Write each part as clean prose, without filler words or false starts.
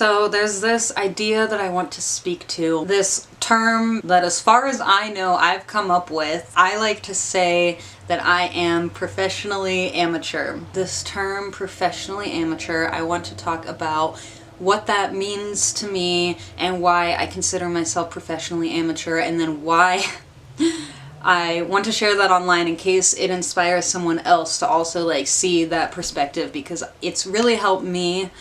So there's this idea that I want to speak to, this term that as far as I know I've come up with. I like to say that I am professionally amateur. This term, professionally amateur, I want to talk about what that means to me and why I consider myself professionally amateur, and then why I want to share that online in case it inspires someone else to also like see that perspective, because it's really helped me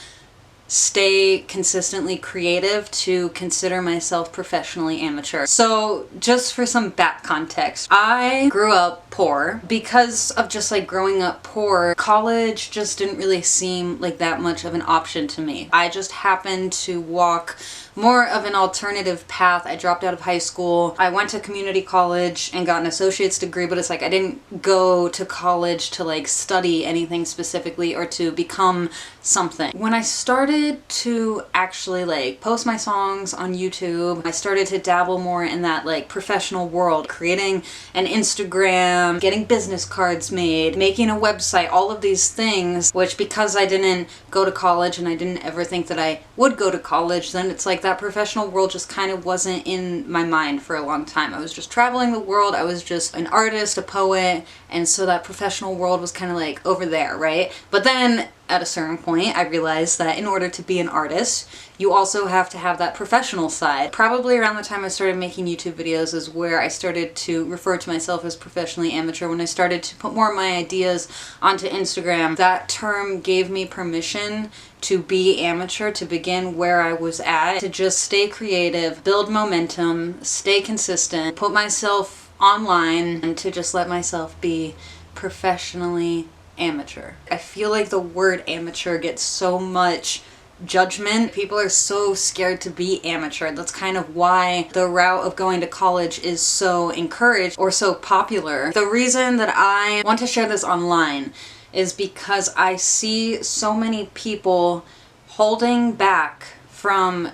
stay consistently creative to consider myself professionally amateur. So just for some back context, I grew up poor. Because of just like growing up poor, college just didn't really seem like that much of an option to me. I just happened to walk more of an alternative path. I dropped out of high school. I went to community college and got an associate's degree, but it's like I didn't go to college to like study anything specifically or to become something. When I started to actually like post my songs on YouTube, I started to dabble more in that like professional world, creating an Instagram, getting business cards made, making a website, all of these things, which because I didn't go to college and I didn't ever think that I would go to college, then it's like that professional world just kind of wasn't in my mind for a long time. I was just traveling the world. I was just an artist, a poet, and so that professional world was kind of like over there, right? But then at a certain point, I realized that in order to be an artist, you also have to have that professional side. Probably around the time I started making YouTube videos is where I started to refer to myself as professionally amateur. When I started to put more of my ideas onto Instagram, that term gave me permission to be amateur, to begin where I was at, to just stay creative, build momentum, stay consistent, put myself online, and to just let myself be professionally amateur. I feel like the word amateur gets so much judgment. People are so scared to be amateur. That's kind of why the route of going to college is so encouraged or so popular. The reason that I want to share this online is because I see so many people holding back from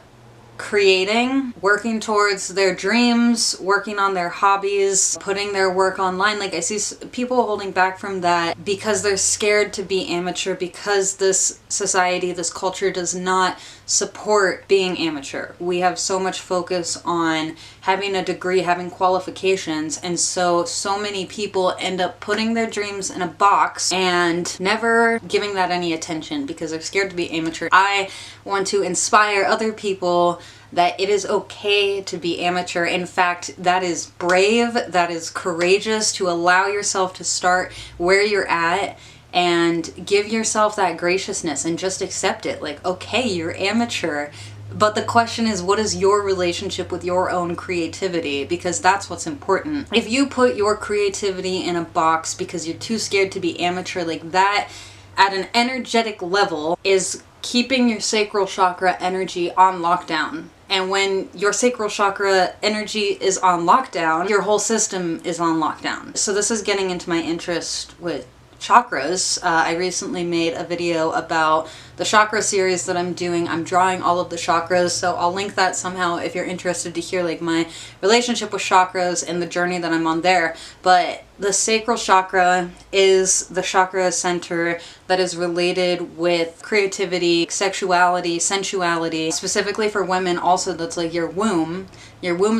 creating, working towards their dreams, working on their hobbies, putting their work online. Like I see people holding back from that because they're scared to be amateur, because this society, this culture does not support being amateur. We have so much focus on having a degree, having qualifications, and so many people end up putting their dreams in a box and never giving that any attention because they're scared to be amateur. I want to inspire other people that it is okay to be amateur. In fact, that is brave, that is courageous to allow yourself to start where you're at and give yourself that graciousness and just accept it. Like, okay, you're amateur. But the question is, what is your relationship with your own creativity? Because that's what's important. If you put your creativity in a box because you're too scared to be amateur, like that at an energetic level is keeping your sacral chakra energy on lockdown. And when your sacral chakra energy is on lockdown, your whole system is on lockdown. So this is getting into my interest with chakras. I recently made a video about the chakra series that I'm doing. I'm drawing all of the chakras, so I'll link that somehow if you're interested to hear like my relationship with chakras and the journey that I'm on there. But the sacral chakra is the chakra center that is related with creativity, sexuality, sensuality. Specifically for women also, that's like your womb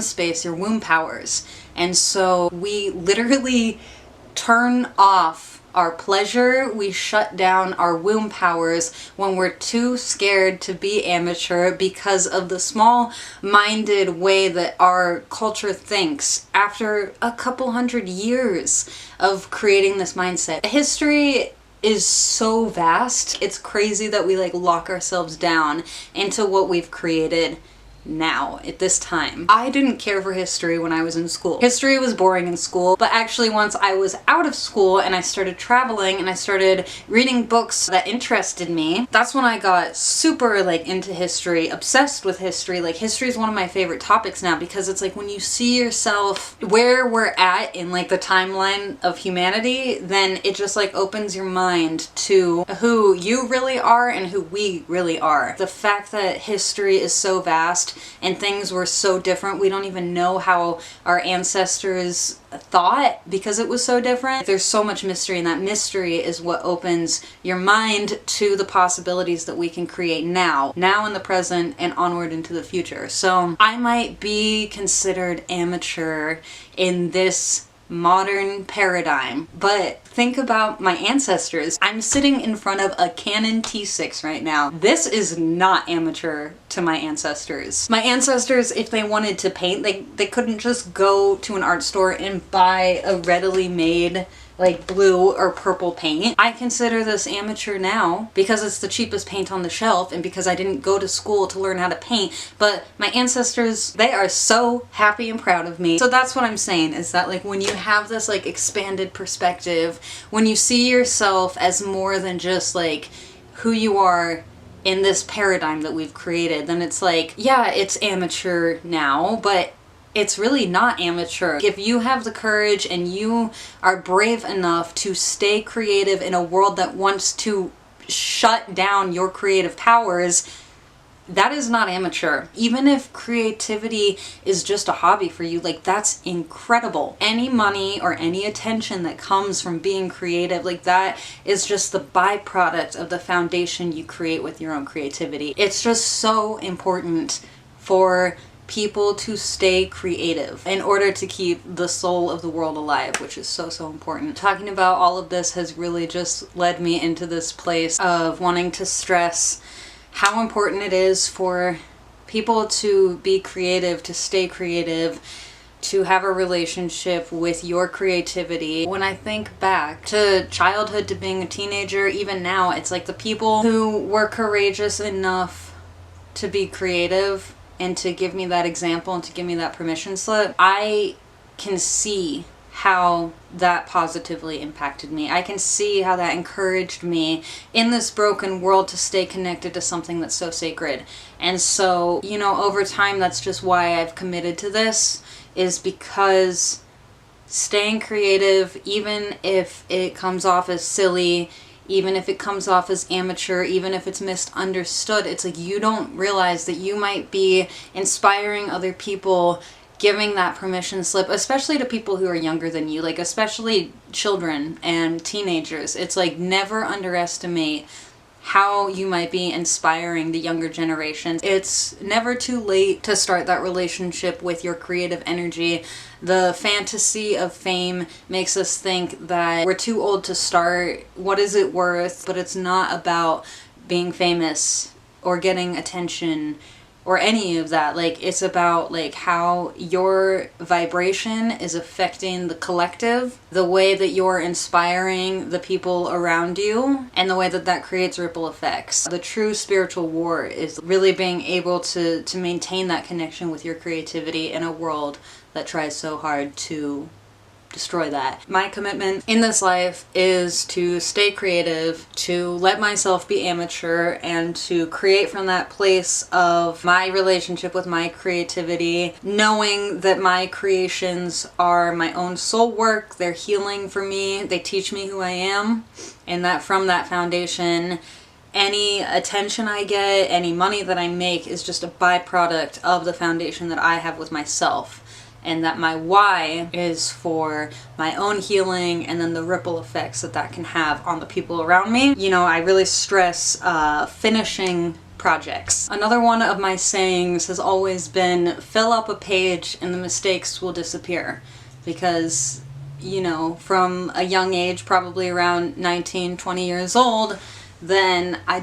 space, your womb powers. And so we literally turn off our pleasure, we shut down our womb powers when we're too scared to be amateur because of the small-minded way that our culture thinks after a couple hundred years of creating this mindset. History is so vast, it's crazy that we like lock ourselves down into what we've created now at this time. I didn't care for history when I was in school. History was boring in school, but actually once I was out of school and I started traveling and I started reading books that interested me, that's when I got super like into history, obsessed with history. Like history is one of my favorite topics now because it's like when you see yourself where we're at in like the timeline of humanity, then it just like opens your mind to who you really are and who we really are. The fact that history is so vast and things were so different. We don't even know how our ancestors thought because it was so different. There's so much mystery, and that mystery is what opens your mind to the possibilities that we can create now in the present and onward into the future. So I might be considered amateur in this modern paradigm, but think about my ancestors. I'm sitting in front of a Canon T6 right now. This is not amateur to my ancestors. My ancestors, if they wanted to paint, they couldn't just go to an art store and buy a readily made like blue or purple paint. I consider this amateur now because it's the cheapest paint on the shelf and because I didn't go to school to learn how to paint. But my ancestors, they are so happy and proud of me. So that's what I'm saying, is that like when you have this like expanded perspective, when you see yourself as more than just like who you are in this paradigm that we've created, then it's like, yeah, it's amateur now, but it's really not amateur. If you have the courage and you are brave enough to stay creative in a world that wants to shut down your creative powers, that is not amateur. Even if creativity is just a hobby for you, like that's incredible. Any money or any attention that comes from being creative, like that is just the byproduct of the foundation you create with your own creativity. It's just so important for people to stay creative in order to keep the soul of the world alive, which is so important. Talking about all of this has really just led me into this place of wanting to stress how important it is for people to be creative, to stay creative, to have a relationship with your creativity. When I think back to childhood, to being a teenager, even now, it's like the people who were courageous enough to be creative and to give me that example and to give me that permission slip, I can see how that positively impacted me. I can see how that encouraged me in this broken world to stay connected to something that's so sacred. And so, you know, over time, that's just why I've committed to this, is because staying creative, even if it comes off as silly, even if it comes off as amateur, even if it's misunderstood, it's like you don't realize that you might be inspiring other people, giving that permission slip, especially to people who are younger than you, like especially children and teenagers. It's like never underestimate how you might be inspiring the younger generations. It's never too late to start that relationship with your creative energy. The fantasy of fame makes us think that we're too old to start. What is it worth? But it's not about being famous or getting attention or any of that. Like, it's about like how your vibration is affecting the collective, the way that you're inspiring the people around you, and the way that that creates ripple effects. The true spiritual war is really being able to maintain that connection with your creativity in a world that tries so hard to destroy that. My commitment in this life is to stay creative, to let myself be amateur, and to create from that place of my relationship with my creativity, knowing that my creations are my own soul work, they're healing for me, they teach me who I am, and that from that foundation, any attention I get, any money that I make is just a byproduct of the foundation that I have with myself. And that my why is for my own healing and then the ripple effects that that can have on the people around me. You know, I really stress finishing projects. Another one of my sayings has always been, fill up a page and the mistakes will disappear. Because, you know, from a young age, probably around 19, 20 years old, then I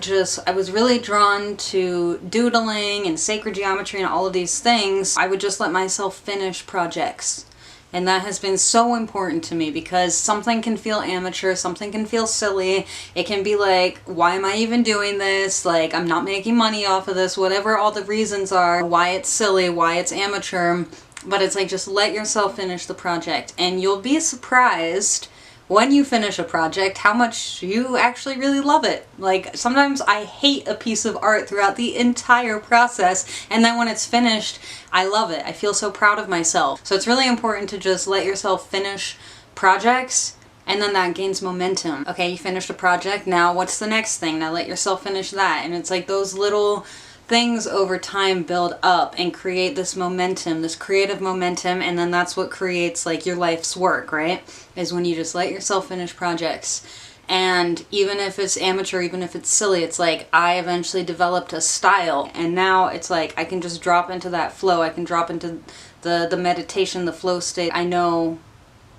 was really drawn to doodling and sacred geometry and all of these things. I would just let myself finish projects. And that has been so important to me because something can feel amateur, something can feel silly. It can be like, why am I even doing this? Like, I'm not making money off of this, whatever all the reasons are, why it's silly, why it's amateur. But it's like, just let yourself finish the project. And you'll be surprised when you finish a project, how much you actually really love it. Like, sometimes I hate a piece of art throughout the entire process, and then when it's finished, I love it. I feel so proud of myself. So it's really important to just let yourself finish projects, and then that gains momentum. Okay, you finished a project, now what's the next thing? Now let yourself finish that. And it's like those little things over time build up and create this momentum, this creative momentum, and then that's what creates like your life's work, right? Is when you just let yourself finish projects. And even if it's amateur, even if it's silly, it's like I eventually developed a style, and now it's like I can just drop into that flow. I can drop into the meditation, the flow state. I know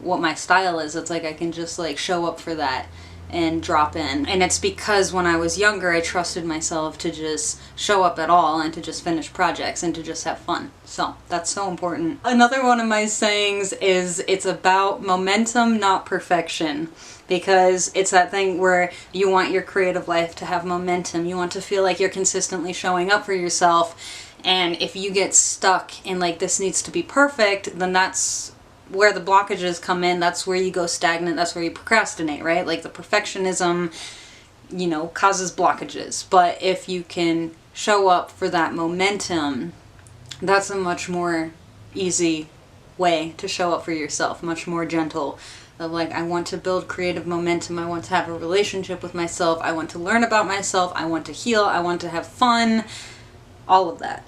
what my style is. It's like I can just like show up for that and drop in. And it's because when I was younger, I trusted myself to just show up at all and to just finish projects and to just have fun. So that's so important. Another one of my sayings is it's about momentum, not perfection. Because it's that thing where you want your creative life to have momentum. You want to feel like you're consistently showing up for yourself. And if you get stuck in like this needs to be perfect, then that's where the blockages come in. That's where you go stagnant. That's where you procrastinate, right? Like the perfectionism, you know, causes blockages. But if you can show up for that momentum, that's a much more easy way to show up for yourself, much more gentle. Of like, I want to build creative momentum, I want to have a relationship with myself, I want to learn about myself, I want to heal, I want to have fun, all of that.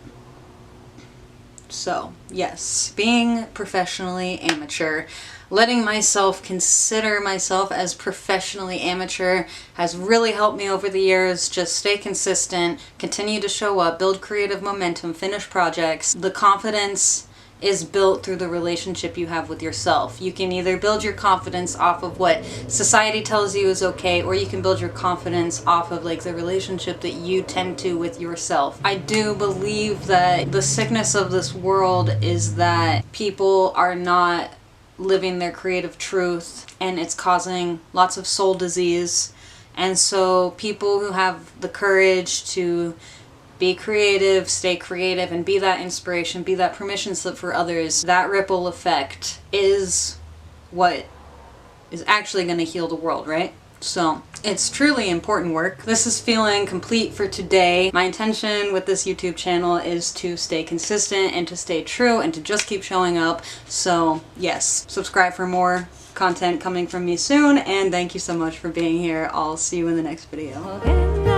So, yes, being professionally amateur, letting myself consider myself as professionally amateur has really helped me over the years. Just stay consistent, continue to show up, build creative momentum, finish projects. The confidence is built through the relationship you have with yourself. You can either build your confidence off of what society tells you is okay, or you can build your confidence off of like the relationship that you tend to with yourself. I do believe that the sickness of this world is that people are not living their creative truth, and it's causing lots of soul disease. And so people who have the courage to be creative, stay creative, and be that inspiration, be that permission slip for others, that ripple effect is what is actually going to heal the world, right? So it's truly important work. This is feeling complete for today. My intention with this YouTube channel is to stay consistent and to stay true and to just keep showing up. So yes, subscribe for more content coming from me soon, and thank you so much for being here. I'll see you in the next video.